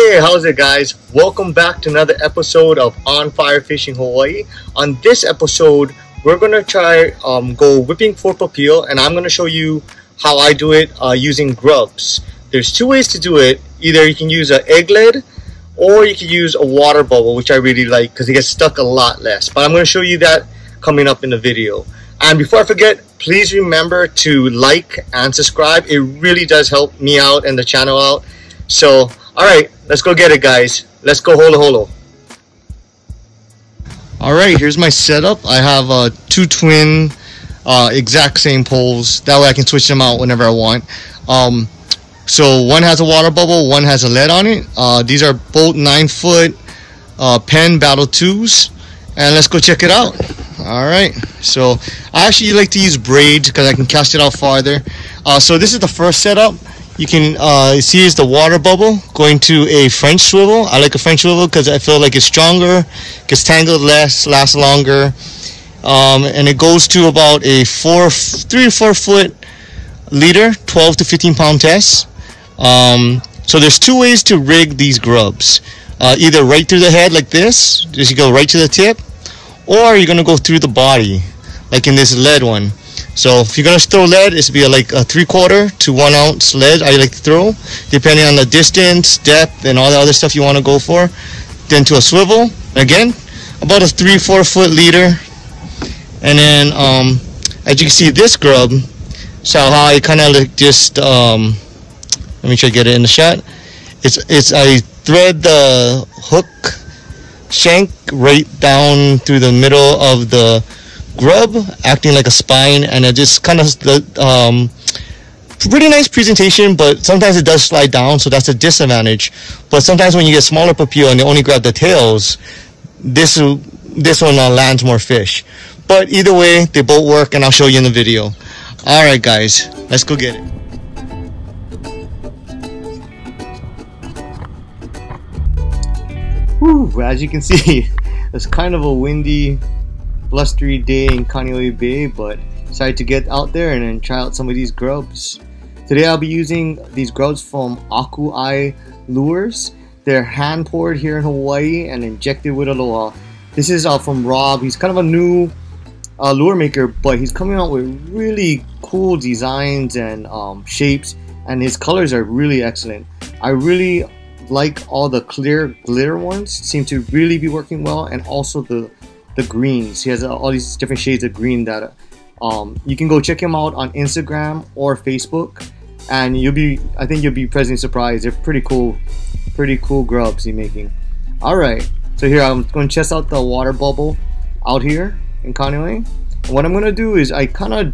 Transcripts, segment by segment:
Hey, how's it guys? Welcome back to another episode of On Fire Fishing Hawaii. On this episode, we're gonna try go whipping for papio, and I'm gonna show you how I do it using grubs. There's two ways to do it. Either you can use an egg lead or you can use a water bubble, which I really like because it gets stuck a lot less. But I'm gonna show you that coming up in the video. And before I forget, please remember to like and subscribe. It really does help me out and the channel out. So, alright, let's go get it, guys. Let's go holo holo. Alright, here's my setup. I have two twin exact same poles. That way I can switch them out whenever I want. So one has a water bubble, one has a lead on it. These are both 9-foot Penn Battle 2s. And let's go check it out. Alright, so I actually like to use braids because I can cast it out farther. So this is the first setup. You can see is the water bubble going to a French swivel. I like a French swivel because I feel like it's stronger, gets tangled less, lasts longer, and it goes to about a 3 or 4 foot leader, 12 to 15 pound test. So there's two ways to rig these grubs. Either right through the head like this, just you go right to the tip, or you're gonna go through the body, like in this lead one. So if you're gonna throw lead, it's be like a 3/4 to 1 ounce lead. I like to throw, depending on the distance, depth, and all the other stuff you want to go for. Then to a swivel, again, about a 3-4 foot leader. And then, as you can see, this grub, so how I kind of like just let me try to get it in the shot. It's I thread the hook shank right down through the middle of the grub, acting like a spine, and it just kind of pretty nice presentation, but sometimes it does slide down, so that's a disadvantage. But sometimes when you get smaller papio and they only grab the tails, this one lands more fish. But either way, they both work, and I'll show you in the video. Alright guys, let's go get it. Whew, as you can see, it's kind of a windy, blustery day in Kaneohe Bay, but decided to get out there and then try out some of these grubs. Today I'll be using these grubs from OAHU lures. They're hand poured here in Hawaii and injected with aloha. This is from Rob. He's kind of a new lure maker, but he's coming out with really cool designs and shapes, and his colors are really excellent. I really like all the clear glitter ones, seem to really be working well, and also the greens. He has all these different shades of green that you can go check him out on Instagram or Facebook, and I think you'll be pleasantly surprised. They're pretty cool grubs he's making. Alright, so here I'm going to test out the water bubble out here in Kaneohe. And what I'm going to do is I kind of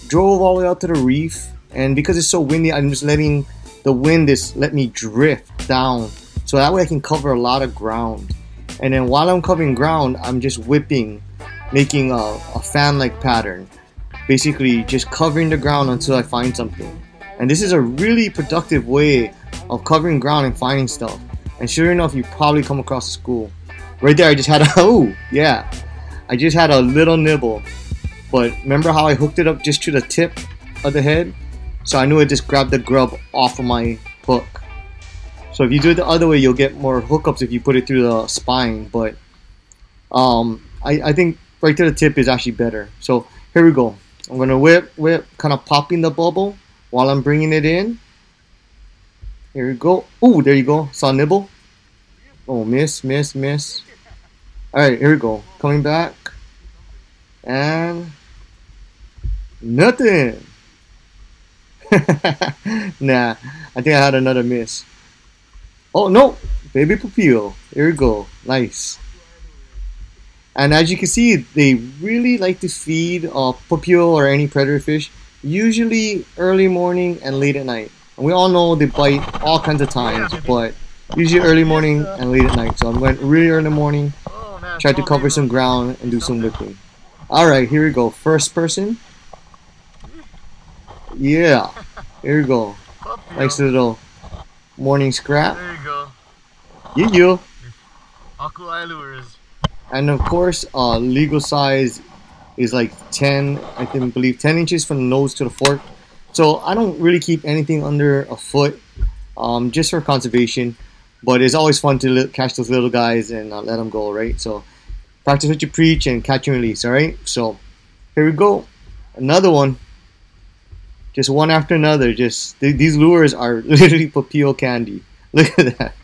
drove all the way out to the reef, and because it's so windy, I'm just letting the wind let me drift down, so that way I can cover a lot of ground. And then while I'm covering ground, I'm just whipping, making a fan-like pattern. Basically just covering the ground until I find something. And this is a really productive way of covering ground and finding stuff. And sure enough, you probably come across a school. Right there I just had a, oh yeah, I just had a little nibble. But remember how I hooked it up just to the tip of the head? So I knew it just grabbed the grub off of my hook. So if you do it the other way, you'll get more hookups if you put it through the spine. But I think right to the tip is actually better. So here we go. I'm gonna whip, kind of popping the bubble while I'm bringing it in. Here we go. Oh, there you go. Saw a nibble. Oh, miss. All right, here we go. Coming back, and nothing. Nah, I think I had another miss. Oh no, baby papio. Here we go. Nice. And as you can see, they really like to feed papio or any predator fish, usually early morning and late at night. And we all know they bite all kinds of times, but usually early morning and late at night. So I'm going really early in the morning, try to cover some ground and do some whipping. Alright, here we go. First person. Yeah, here we go. Nice little morning scrap. There you go. You. OAHU lures. And of course, legal size is like 10, I believe 10 inches from the nose to the fork. So I don't really keep anything under a foot, just for conservation. but it's always fun to catch those little guys and let them go, right? So practice what you preach and catch and release, all right? So here we go, another one, just one after another. Just these lures are literally Papio candy. Look at that,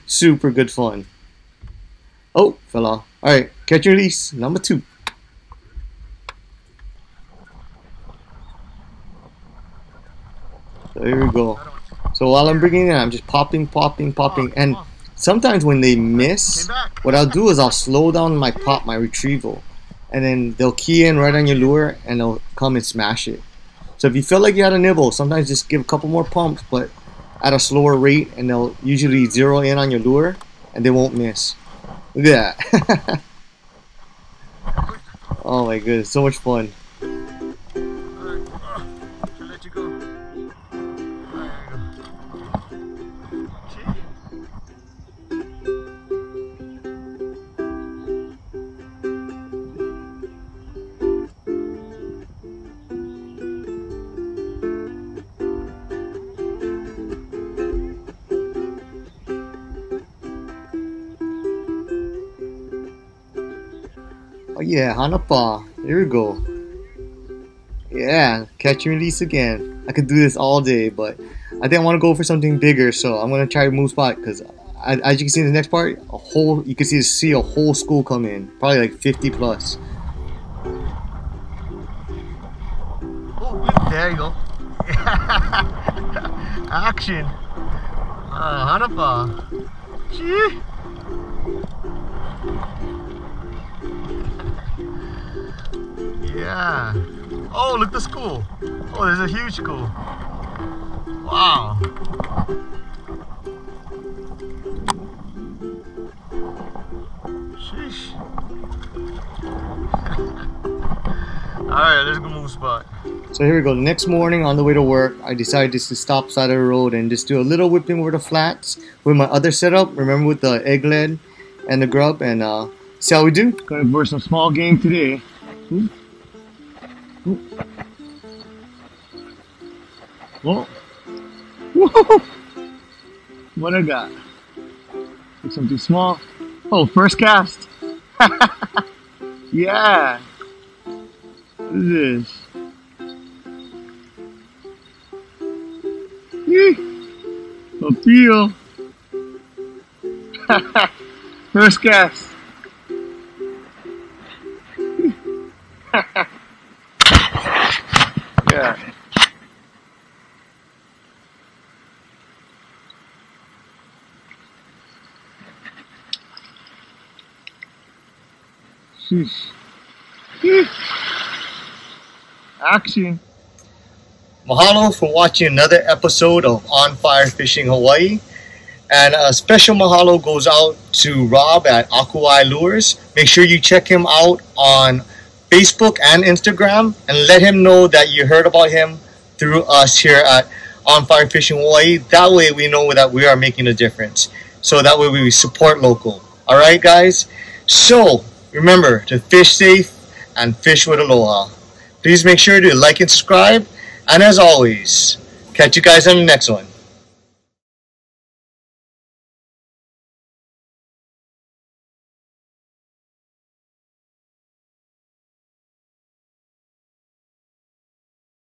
super good fun. Oh, fell off. All right, catch and release number 2. So here we go. So while I'm bringing it in, I'm just popping, and sometimes when they miss, what I'll do is I'll slow down my retrieval, and then they'll key in right on your lure and they'll come and smash it. So if you feel like you had a nibble, sometimes just give a couple more pumps, but at a slower rate, and they'll usually zero in on your lure and they won't miss. Look at that. Oh my goodness, so much fun. Oh yeah, hanapa. There we go. Yeah, catch and release again. I could do this all day, but I think I want to go for something bigger, so I'm gonna try to move spot because, as you can see in the next part, you can see a whole school come in, probably like 50 plus. Oh, there you go. Action. Hanapa. Gee. Yeah. Oh, look, the school. Oh, there's a huge school. Wow. Sheesh. Alright, let's go move spot. So here we go. The next morning on the way to work, I decided just to stop side of the road and just do a little whipping over the flats with my other setup. Remember, with the egg lead and the grub, and see how we do. Going for some small game today. Ooh. Ooh. Whoa. Whoa. What I got? Like something small. Oh, first cast. Yeah. What is this? Papio. First cast. Yeah. Sheesh. Action. Mahalo for watching another episode of On Fire Fishing Hawaii. And a special mahalo goes out to Rob at Akuai Lures. Make sure you check him out on Facebook and Instagram and let him know that you heard about him through us here at On Fire Fishing Hawaii. That way we know that we are making a difference. So that way we support local. Alright guys? So remember to fish safe and fish with aloha. Please make sure to like and subscribe. And as always, catch you guys on the next one.